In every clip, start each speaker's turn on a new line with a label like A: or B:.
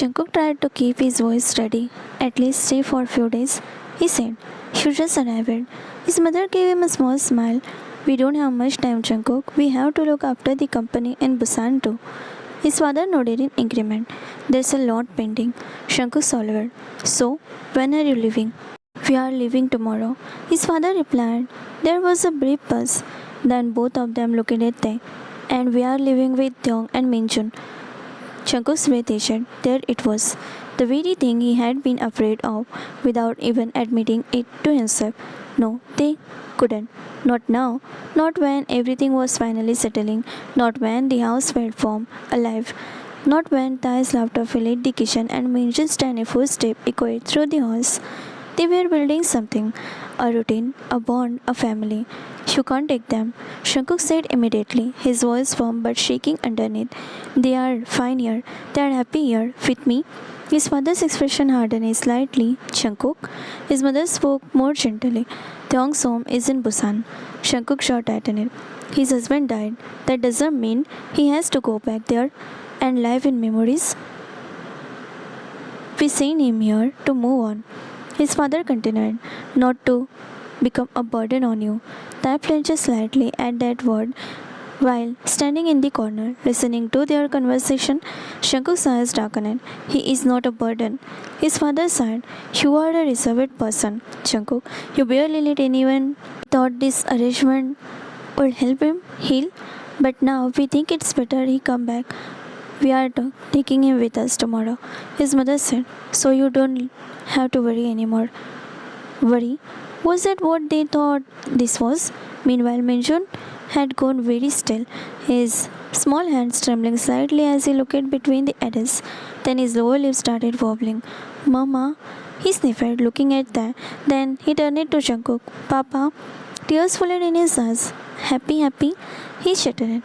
A: Jungkook tried to keep his voice steady. At least stay for a few days, he said. You just arrived. His mother gave him a small smile. We don't have much time, Jungkook. We have to look after the company in Busan too. His father nodded in agreement. There's a lot pending. Jungkook swallowed. So, when are you leaving? We are leaving tomorrow. His father replied. There was a brief pause. Then both of them looked at Tae. And we are leaving with Taeyong and Minjun. Jungkook's breath itched. There it was. The very thing he had been afraid of without even admitting it to himself. No, they couldn't. Not now. Not when everything was finally settling. Not when the house felt warm, alive. Not when Tai's laughter filled the kitchen and Minjun's tiny footstep echoed through the halls. They were building something, a routine, a bond, a family. You can't take them, Jungkook said immediately, his voice firm but shaking underneath. They are fine here. They are happy here, with me. His father's expression hardened slightly. Jungkook? His mother spoke more gently. Taeyong's home is in Busan. Jungkook's jaw tightened. His husband died. That doesn't mean he has to go back there and live in memories. We sent him here to move on. His father continued, not to become a burden on you. Tae flinched slightly at that word. While standing in the corner, listening to their conversation, Jungkook's eyes darkened. He is not a burden. His father sighed. You are a reserved person, Jungkook. You barely let anyone thought this arrangement would help him heal. But now we think it's better he come back. We are taking him with us tomorrow. His mother said, so you don't have to worry anymore. Worry? Was that what they thought this was? Meanwhile, Minjun had gone very still, his small hands trembling slightly as he looked between the adults. Then his lower lip started wobbling. Mama, he sniffed, looking at that. Then he turned it to Jungkook. Papa, tears flooded in his eyes. Happy? He shuddered.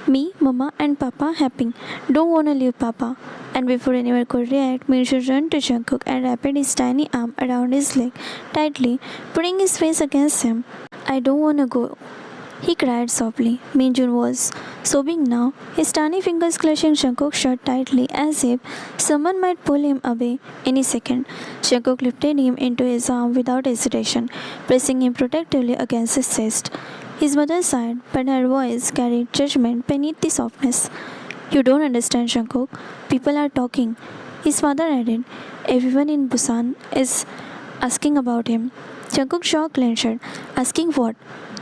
A: Me, Mama, and Papa happy. Don't wanna leave Papa. And before anyone could react, Minjun ran to Jungkook and wrapped his tiny arm around his leg tightly, putting his face against him. I don't wanna go, he cried softly. Minjun was sobbing now, his tiny fingers clutching Jungkook's shirt tightly as if someone might pull him away any second. Jungkook lifted him into his arm without hesitation, pressing him protectively against his chest. His mother sighed, but her voice carried judgment beneath the softness. You don't understand, Jungkook. People are talking. His father added. Everyone in Busan is asking about him. Jungkook's jaw clenched. Asking what?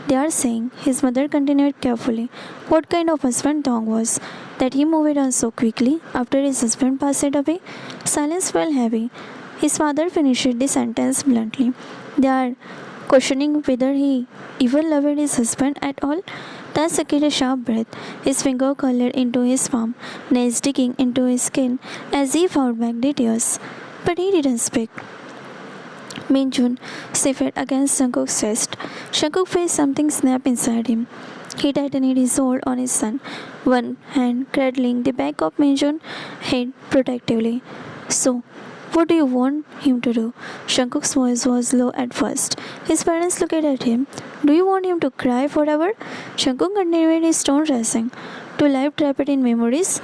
A: They are saying, his mother continued carefully, what kind of husband Taeyong was, that he moved on so quickly after his husband passed away. Silence fell heavy. His father finished the sentence bluntly. They are questioning whether he even loved his husband at all. Tae sucked a sharp breath, his finger curled into his palm, nails digging into his skin as he fought back the tears. But he didn't speak. Minjun sniffed against Jungkook's chest. Jungkook felt something snap inside him. He tightened his hold on his son, one hand cradling the back of Minjun's head protectively. So, what do you want him to do? Jungkook's voice was low at first. His parents looked at him. Do you want him to cry forever? Jungkook continued his tone rising. To live trapped in memories?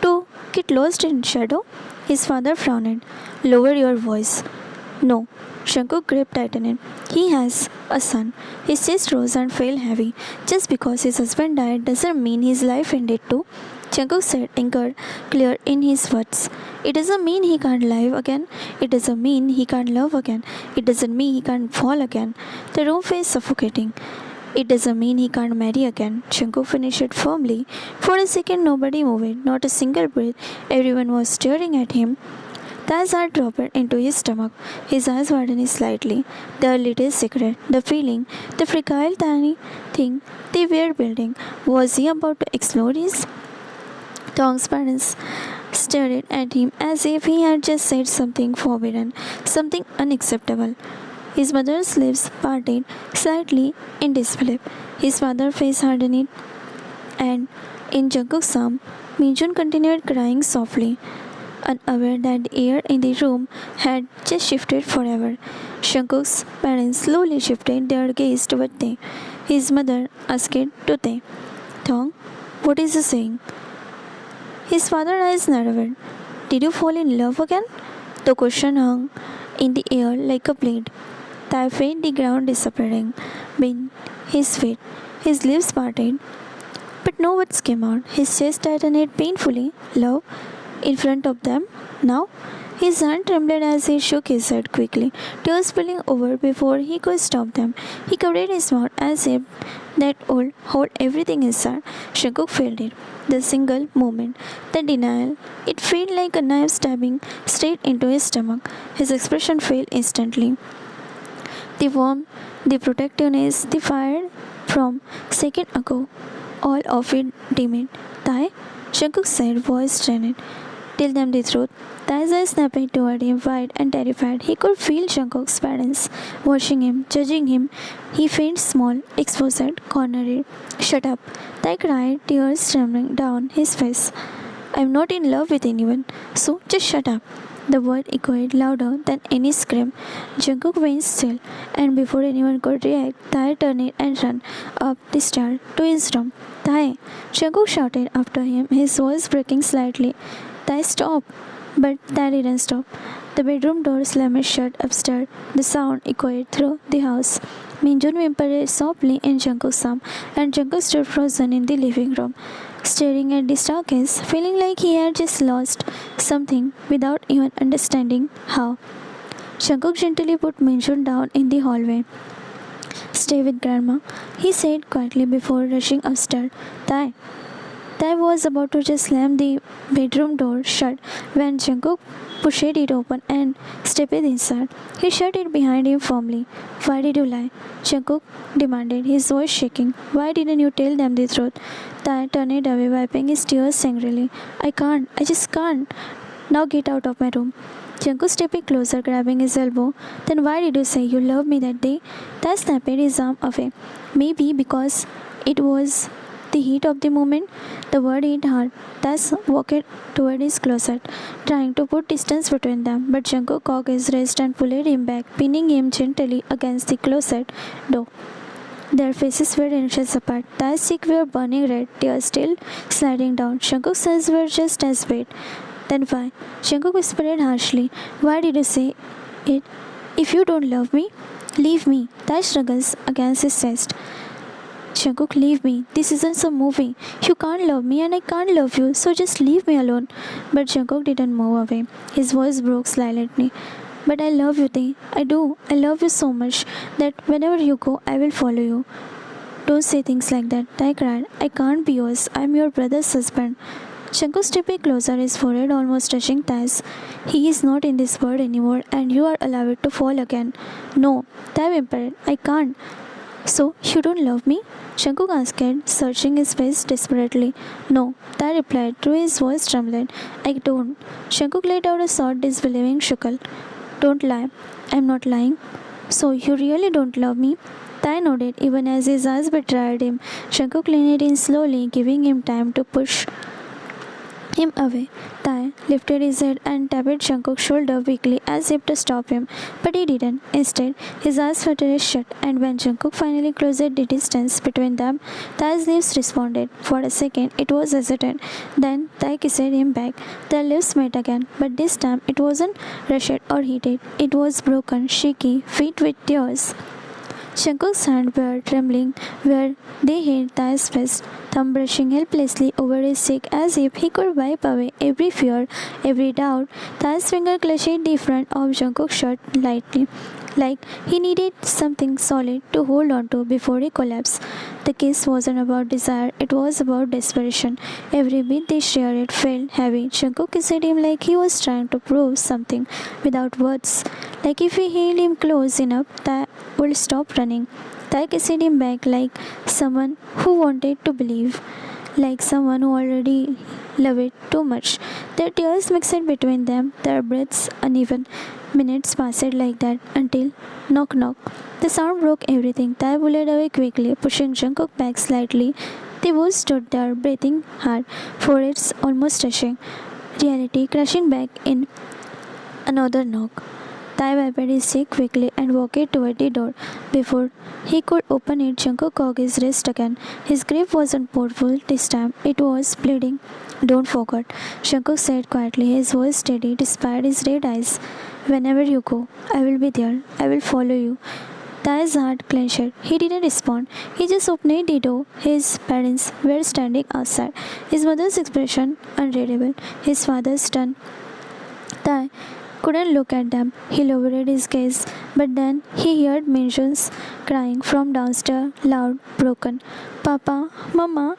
A: To get lost in shadow? His father frowned. Lower your voice. No. Jungkook gripped tightened. He has a son. His chest rose and felt heavy. Just because his husband died doesn't mean his life ended too. Jungkook said, anger clear in his words. It doesn't mean he can't live again. It doesn't mean he can't love again. It doesn't mean he can't fall again. The room felt suffocating. It doesn't mean he can't marry again. Jungkook finished it firmly. For a second, nobody moved, not a single breath. Everyone was staring at him. Tae's heart dropped into his stomach. His eyes widened slightly. The little secret, the feeling, the fragile tiny thing they were building. Was he about to explode his? Taeyong's parents stared at him as if he had just said something forbidden, something unacceptable. His mother's lips parted slightly in disbelief. His father's face hardened, and in Jungkook's arm, Minjun continued crying softly, unaware that the air in the room had just shifted forever. Jungkook's parents slowly shifted their gaze toward Tae. His mother asked to Tae, Taeyong, what is he saying? His father's eyes narrowed. Did you fall in love again? The question hung in the air like a blade. Tae felt the ground disappearing beneath his feet. His lips parted, but no words came out. His chest tightened painfully. Love? In front of them? Now? His hand trembled as he shook his head quickly, tears spilling over before he could stop them. He covered his mouth as if that would hold everything inside. Jungkook felt it. The single moment, the denial, it felt like a knife stabbing straight into his stomach. His expression failed instantly. The warmth, the protectiveness, the fire from second ago, all of it dimmed. Tae, Jungkook said, voice strained. Tell them the truth. Tae's eyes snapped toward him, wide and terrified. He could feel Jungkook's parents watching him, judging him. He felt small, exposed, cornered. Shut up. Tae cried, tears trembling down his face. I'm not in love with anyone, so just shut up. The word echoed louder than any scream. Jungkook went still, and before anyone could react, Tae turned and ran up the stair to his room. Tae! Jungkook shouted after him, his voice breaking slightly. Tae, stop! But Tae didn't stop. The bedroom door slammed shut upstairs. The sound echoed through the house. Minjun whimpered softly in Jungkook's arm, and Jungkook stood frozen in the living room, staring at the staircase, feeling like he had just lost something without even understanding how. Jungkook gently put Minjun down in the hallway. Stay with Grandma, he said quietly before rushing upstairs. Tae. Tae was about to just slam the bedroom door shut when Jungkook pushed it open and stepped inside. He shut it behind him firmly. Why did you lie? Jungkook demanded, his voice shaking. Why didn't you tell them the truth? Tae turned away, wiping his tears angrily. I can't. I just can't. Now get out of my room. Jungkook stepped closer, grabbing his elbow. Then why did you say you loved me that day? Tae snapped his arm away. Maybe because it was the heat of the moment. The word hit hard. Tae walked toward his closet, trying to put distance between them, but Jungkook cocked his wrist and pulled him back, pinning him gently against the closet door. Their faces were inches apart. Tae's cheeks were burning red, tears still sliding down. Jungkook's eyes were just as wet. Then why? Jungkook whispered harshly. Why did you say it? If you don't love me, leave me. Tae struggles against his chest. Jungkook, leave me. This isn't some movie. You can't love me and I can't love you, so just leave me alone. But Jungkook didn't move away. His voice broke silently. But I love you, Tae. I do. I love you so much that whenever you go, I will follow you. Don't say things like that. Tae cried. I can't be yours. I'm your brother's husband. Jungkook stepped closer, his forehead almost touching Tae's. He is not in this world anymore and you are allowed to fall again. No, Tae whimpered. I can't. So, you don't love me? Jungkook asked, searching his face desperately. No, Tae replied, through his voice trembling. I don't. Jungkook let out a short, disbelieving chuckle. Don't lie. I'm not lying. So, you really don't love me? Tae nodded, even as his eyes betrayed him. Jungkook leaned in slowly, giving him time to push him away. Tae lifted his head and tapped Jungkook's shoulder weakly as if to stop him, but he didn't. Instead, his eyes fluttered shut, and when Jungkook finally closed the distance between them, Tae's lips responded. For a second, it was hesitant. Then Tae kissed him back. Their lips met again, but this time it wasn't rushed or heated. It was broken, shaky, filled with tears. Jungkook's hands were trembling where they held Tae's fist, thumb brushing helplessly over his cheek as if he could wipe away every fear, every doubt. Tae's finger clutched the front of Jungkook's shirt lightly, like he needed something solid to hold on to before he collapsed. The kiss wasn't about desire, it was about desperation. Every beat they shared felt heavy. Jungkook kissed him like he was trying to prove something without words. Like if he held him close enough, Tae would stop running. Tae kissed him back like someone who wanted to believe, like someone who already loved it too much. Their tears mixed between them, their breaths uneven. Minutes passed like that until knock knock. The sound broke everything. Tae pulled away quickly, pushing Jungkook back slightly. They both stood there, breathing hard, foreheads almost touching. Reality crashing back in another knock. Tai wiped his cheek quickly and walked toward the door. Before he could open it, Jungkook caught his wrist again. His grip wasn't powerful this time, it was bleeding. Don't forget, Jungkook said quietly, his voice steady despite his red eyes. Whenever you go, I will be there. I will follow you. Tai's heart clenched. He didn't respond. He just opened the door. His parents were standing outside. His mother's expression unreadable. His father's stunned. Tai couldn't look at them. He lowered his gaze, but then he heard Minjun's crying from downstairs, loud, broken. Papa, Mama.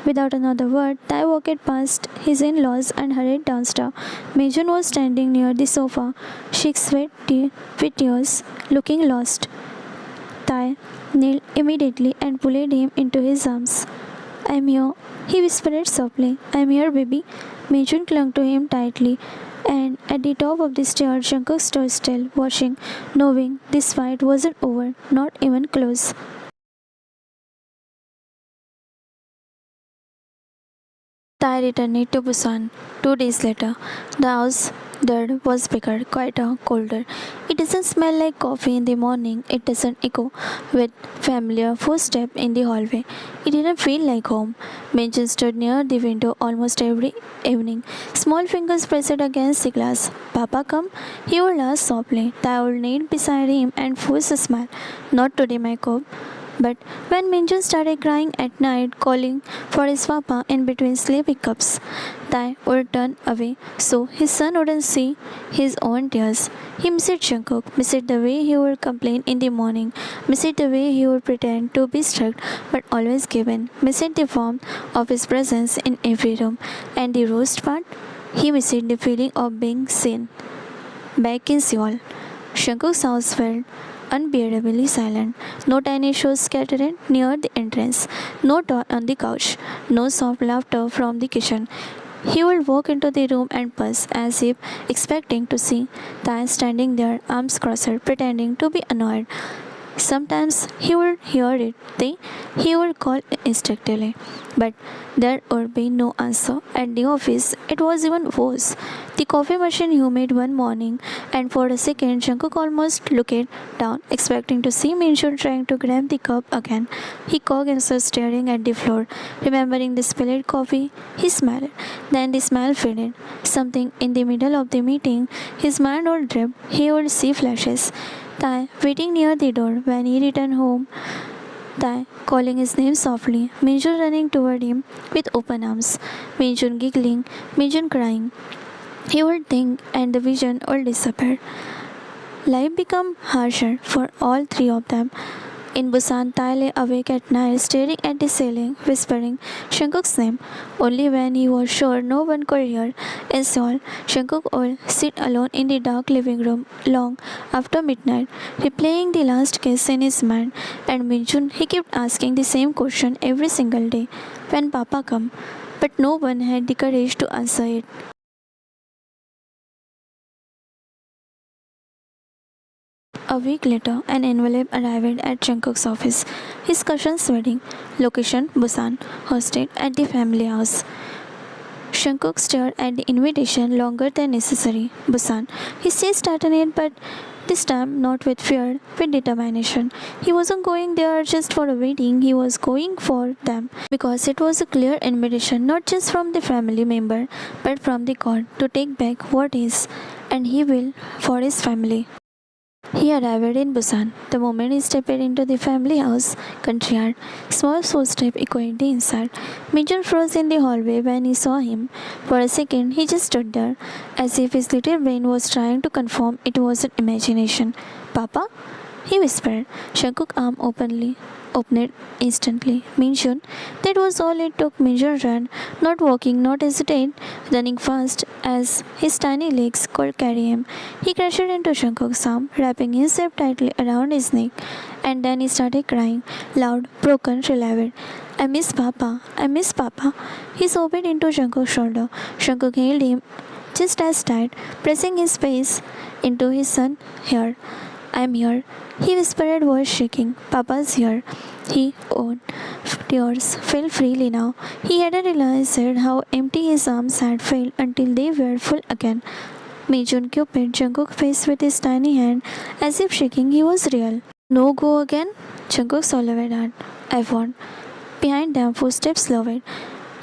A: Without another word, Tai walked past his in-laws and hurried downstairs. Minjun was standing near the sofa, cheeks wet with tears, looking lost. Tai knelt immediately and pulled him into his arms. I'm here, he whispered softly. I'm here, baby. Minjun clung to him tightly, and at the top of the stairs, Jungkook stood still, watching, knowing this fight wasn't over, not even close. Tai returned to Busan 2 days later. The house there was bigger, quieter, colder. It doesn't smell like coffee in the morning. It doesn't echo with familiar footsteps in the hallway. It didn't feel like home. Minjun stood near the window almost every evening, small fingers pressed against the glass. Papa, come? He would ask softly. Tai would kneel beside him and force a smile. Not today, my cub. But when Minjun started crying at night, calling for his papa in between sleep hiccups, Tai would turn away so his son wouldn't see his own tears. He missed Jungkook, missed the way he would complain in the morning, missed the way he would pretend to be strict but always given, missed the warmth of his presence in every room. And the worst part, he missed the feeling of being seen. Back in Seoul, Jungkook's house felt unbearably silent. No tiny shows scattered near the entrance, no toy on the couch, no soft laughter from the kitchen. He would walk into the room and pause, as if expecting to see Tai standing there, arms crossed, pretending to be annoyed. Sometimes he would hear it, then he would call instinctively, but there would be no answer. At the office, it was even worse. The coffee machine humid one morning, and for a second, Jungkook almost looked down, expecting to see Minjun trying to grab the cup again. He caught himself staring at the floor, remembering the spilled coffee. He smiled. Then the smile faded. Something in the middle of the meeting, his mind would drip. He would see flashes. Tai waiting near the door when he returned home. Tai calling his name softly. Minjun running toward him with open arms. Minjun giggling. Minjun crying. He would think and the vision would disappear. Life became harsher for all three of them. In Busan, Tai lay awake at night, staring at the ceiling, whispering Jungkook's name. Only when he was sure no one could hear. In Seoul, Jungkook would sit alone in the dark living room long after midnight, replaying the last kiss in his mind. And Minjun, he kept asking the same question every single day. When Papa come? But no one had the courage to answer it. A week later, an envelope arrived at Jungkook's office. His cousin's wedding, location Busan, hosted at the family house. Jungkook stared at the invitation longer than necessary. Busan. His chest tightened, but this time not with fear, with determination. He wasn't going there just for a wedding, he was going for them. Because it was a clear invitation, not just from the family member, but from the God to take back what is, and he will for his family. He arrived in Busan. The moment he stepped into the family house, courtyard, small footsteps echoed the inside. Minjun froze in the hallway when he saw him. For a second, he just stood there, as if his little brain was trying to confirm it wasn't imagination. Papa? He whispered. Jungkook's arm opened instantly. Minjun. That was all it took. Minjun ran, not walking, not hesitate, running fast as his tiny legs could carry him. He crashed into Jungkook's arm, wrapping himself tightly around his neck, and then he started crying, loud, broken, relieved. I miss Papa. I miss Papa. He sobbed into Jungkook's shoulder. Jungkook held him just as tight, pressing his face into his son's hair. I'm here. He whispered, voice shaking. Papa's here. He owned. Tears fell freely now. He hadn't realized how empty his arms had felt until they were full again. Mijun Cupid, Jungkook faced with his tiny hand as if shaking he was real. No go again? Jungkook swallowed hard. I won't. Behind them, footsteps lowered.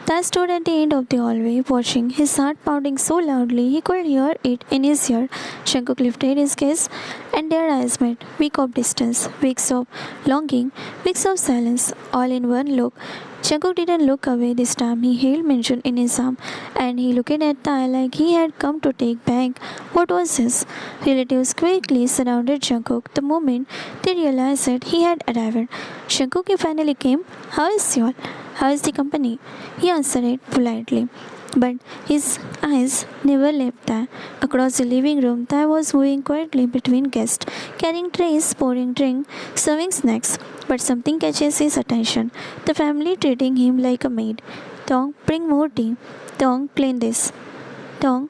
A: Tai stood at the end of the hallway, watching, his heart pounding so loudly he could hear it in his ear. Jungkook lifted his gaze, and their eyes met. Weeks of distance, weeks of longing, weeks of silence, all in one look. Jungkook didn't look away this time. He held Minjun in his arm, and he looked at Tai like he had come to take back what was his. Relatives quickly surrounded Jungkook the moment they realized that he had arrived. Jungkook, you finally came. How is Seoul? How is the company? He answered it politely, but his eyes never left Tai. Across the living room, Tai was moving quietly between guests, carrying trays, pouring drink, serving snacks. But something catches his attention. The family treating him like a maid. Tong, bring more tea. Tong, clean this. Tong,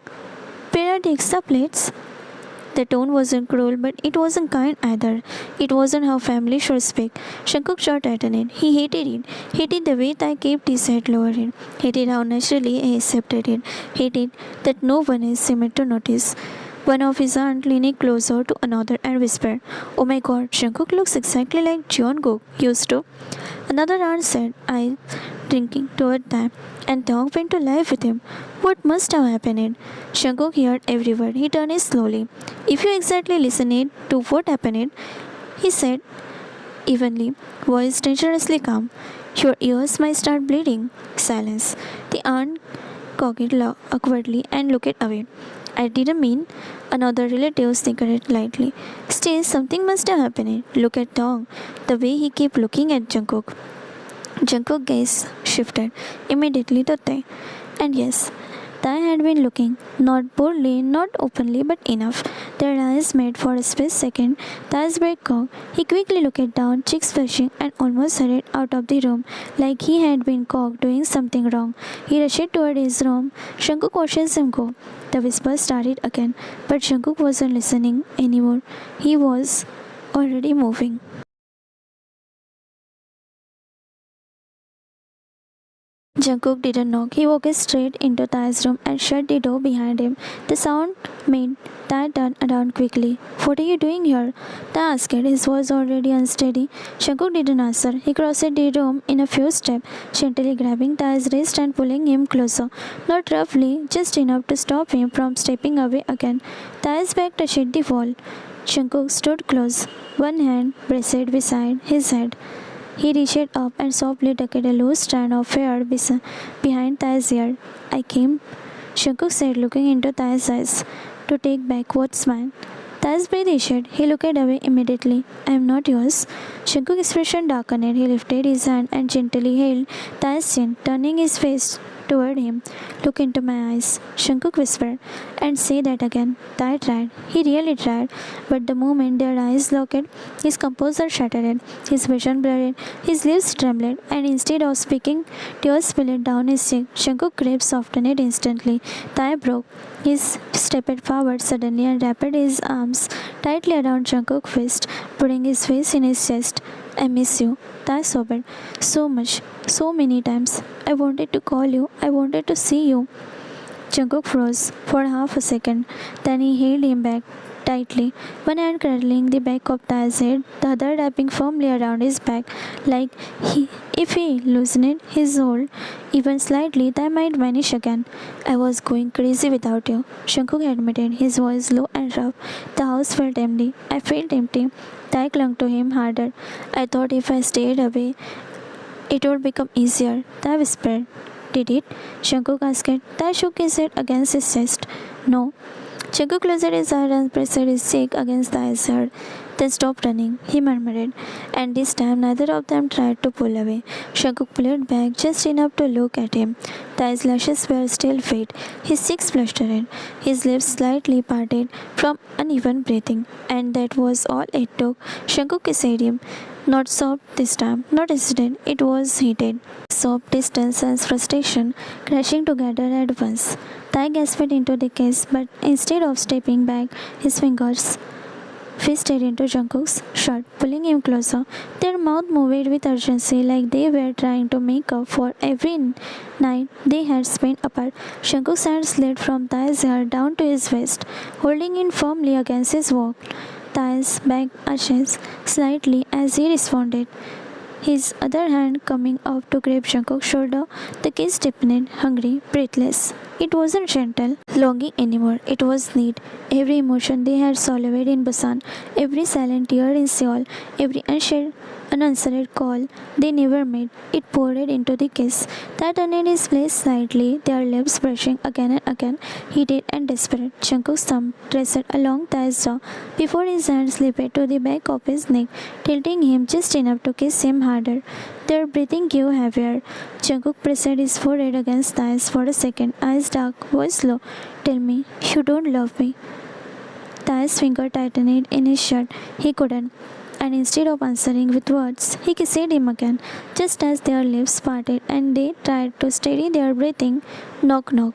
A: where are the extra plates? The tone wasn't cruel, but it wasn't kind either. It wasn't how family should speak. Shankuk shot at it. He hated it. Hated the way Tai kept his head lowered. Hated how naturally he accepted it. Hated that no one else seemed to notice. One of his aunt leaned closer to another and whispered, "Oh my god, Shankuk looks exactly like John Gook used to." Another aunt said, "I drinking toward them, and dog went to lie with him. What must have happened?" Shankuk heard every word. He turned it slowly. "If you exactly listened to what happened," he said evenly, voice dangerously calm, "your ears might start bleeding." Silence. The aunt cocked awkwardly and looked away. "I didn't mean." Another relative snickered lightly. "Still, something must have happened. Look at Dong. The way he kept looking at Jungkook." Jungkook's gaze shifted immediately to Tai. And yes, Tai had been looking, not boldly, not openly, but enough. Their eyes met for a split second. Tai's breath cocked. He quickly looked down, cheeks flushing, and almost hurried out of the room like he had been caught doing something wrong. He rushed toward his room. Jungkook watches him go. The whisper started again, but Jungkook wasn't listening anymore. He was already moving. Jungkook didn't knock. He walked straight into Tai's room and shut the door behind him. The sound made Tai turn around quickly. "What are you doing here?" Tai asked. His voice already unsteady. Jungkook didn't answer. He crossed the room in a few steps, gently grabbing Tai's wrist and pulling him closer. Not roughly, just enough to stop him from stepping away again. Tai's back touched the wall. Jungkook stood close, one hand braced beside his head. He reached up and softly tucked a loose strand of hair behind Tai's ear. "I came," Jungkook said, looking into Tai's eyes, "to take back what's mine." Tai's breath issued. He looked away immediately. "I am not yours." Jungkook's expression darkened. He lifted his hand and gently held Tai's chin, turning his face toward him. "Look into my eyes," Jungkook whispered, "and say that again." Tai tried. He really tried. But the moment their eyes locked, his composure shattered. His vision blurred. His lips trembled. And instead of speaking, tears spilled down his cheek. Jungkook's grip softened instantly. Tai broke. He stepped forward suddenly and wrapped his arms tightly around Jungkook's waist, putting his face in his chest. "I miss you," Tai sobbed. "So much. So many times. I wanted to call you. I wanted to see you." Jungkook froze for half a second. Then he held him back tightly, one hand cradling the back of Tai's head, the other wrapping firmly around his back, like if he loosened his hold even slightly, Tai might vanish again. "I was going crazy without you," Jungkook admitted, his voice low and rough. The house felt empty. "I felt empty." Tai clung to him harder. "I thought if I stayed away, it would become easier," Tai whispered. "Did it?" Jungkook asked. Tai shook his head against his chest. "No." Jungkook closed his eyes and pressed his cheek against Tai's head. "Then stop running," he murmured. And this time neither of them tried to pull away. Jungkook pulled back just enough to look at him. Tai's lashes were still wet. His cheeks flushed. His lips slightly parted from uneven breathing. And that was all it took. Jungkook kissed him. Not soft this time, not hesitant, it was heated. Soft distance and frustration crashing together at once. Tai gasped into the kiss, but instead of stepping back, his fingers fist stared into Jungkook's shirt, pulling him closer. Their mouths moved with urgency, like they were trying to make up for every night they had spent apart. Jungkook's hand slid from Tae's hair down to his waist, holding him firmly against his wall. Tae's back arches slightly as he responded, his other hand coming up to grab Jungkook's shoulder. The kiss deepened, hungry, breathless. It wasn't gentle, longing anymore. It was need. Every emotion they had swallowed in Busan, every silent tear in Seoul, every unanswered call they never made, it poured into the kiss. That turned his place slightly, their lips brushing again and again, heated and desperate. Jungkook's thumb traced along Tae's jaw before his hand slipped to the back of his neck, tilting him just enough to kiss him harder. Their breathing grew heavier. Jungkook pressed his forehead against Tae's for a second, eyes dark, voice low. Tell me, you don't love me. Tae's finger tightened in his shirt. He couldn't. And instead of answering with words, he kissed him again, just as their lips parted and they tried to steady their breathing. Knock, knock.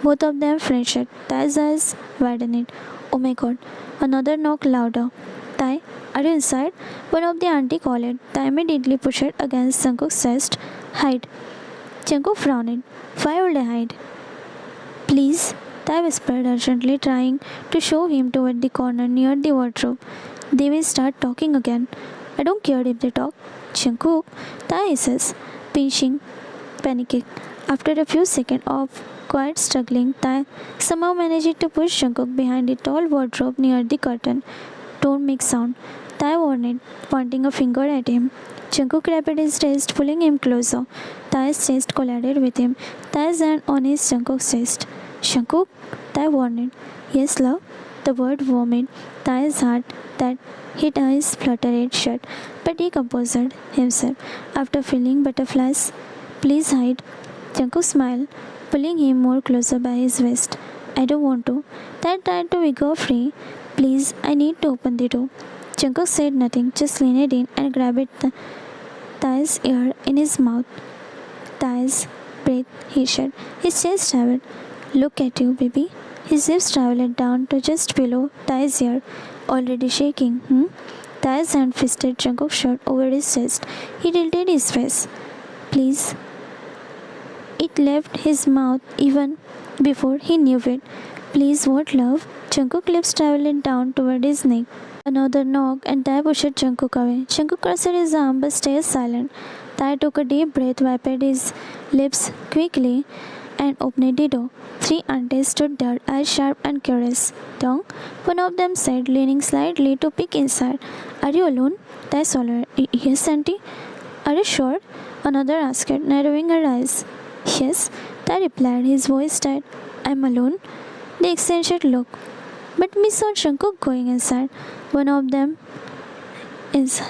A: Both of them flinched. Tae's eyes widened. Oh my god. Another knock louder. Tae, are you inside? One of the auntie called. Tae immediately pushed against Jungkook's chest. Hide. Jungkook frowned. Why would I hide? Please, Tae whispered urgently, trying to show him toward the corner near the wardrobe. They will start talking again. I don't care if they talk. Jungkook, Tae says, pinching, panicking. After a few seconds of quiet struggling, Tae somehow managed to push Jungkook behind a tall wardrobe near the curtain. Don't make sound, Tae warned, pointing a finger at him. Jungkook grabbed his chest, pulling him closer. Tae's chest collided with him. Tae's hand on his Jungkook's chest. Jungkook, Tae warned. Yes, love. The word vomit. Tae's heart that his eyes fluttered shut, but he composed himself after feeling butterflies. Please hide. Jungkook smiled, pulling him more closer by his waist. I don't want to. Tae tried to wiggle free. Please, I need to open the door. Jungkook said nothing, just leaned in and grabbed Tae's ear in his mouth. Tae's breath hissed. His chest traveled. Look at you, baby. His lips traveled down to just below Tae's ear, already shaking. Tae's hand fisted Jungkook's shirt over his chest. He tilted his face. Please. It left his mouth even before he knew it. Please, what, love? Jungkook's lips traveled down toward his neck. Another knock and Tae pushed Jungkook away. Jungkook crossed his arm but stayed silent. Tae took a deep breath, wiped his lips quickly, and opened the door. Three aunties stood there, eyes sharp and curious. Dong, one of them said, leaning slightly to peek inside. Are you alone? Tae swallowed. Yes, auntie. Are you sure? Another asked, narrowing her eyes. Yes, Tae replied, his voice tight. I'm alone. They exchanged look. But Miss saw Jungkook going inside. One of them is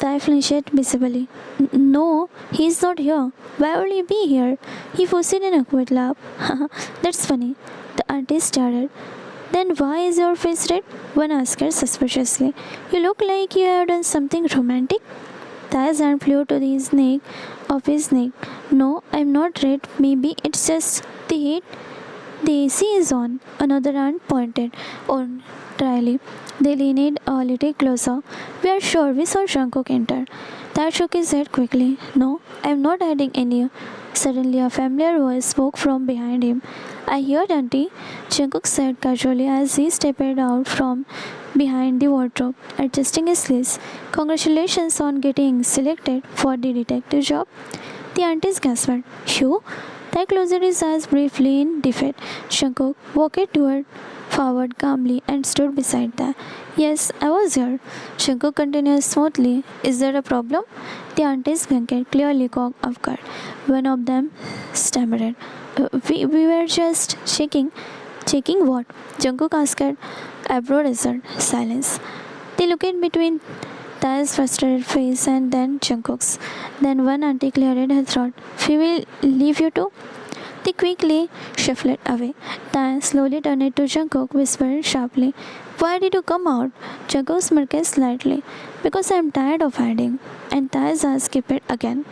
A: Tae flinched visibly. No, he's not here. Why would he be here? He forced an awkward laugh. That's funny. The auntie started. Then why is your face red? One asked her suspiciously. You look like you have done something romantic. Tae's hand flew to his neck, of his neck. No, I'm not red. Maybe it's just the heat. The AC is on. Another aunt pointed on dryly. They leaned a little closer. We are sure we saw Jungkook enter. Tae shook his head quickly. No, I'm not hiding any. Suddenly a familiar voice spoke from behind him. I heard, auntie, Jungkook said casually as he stepped out from behind the wardrobe, adjusting his sleeves. Congratulations on getting selected for the detective job. The aunties gasped. You? Tae closed his eyes briefly in defeat. Jungkook walked forward calmly and stood beside Tae. Yes, I was here. Jungkook continued smoothly. Is there a problem? The aunties blinked, clearly caught off guard. One of them stammered. We were just checking. Checking what? Jungkook asked. Abro-razzled. Silence. They looked between Tae's frustrated face and then Jungkook's. Then one auntie cleared her throat. We will leave you too. They quickly shuffled away. Tae slowly turned to Jungkook, whispered sharply, Why did you come out? Jungkook smirked slightly. Because I am tired of hiding. And Tae's eyes skipped again.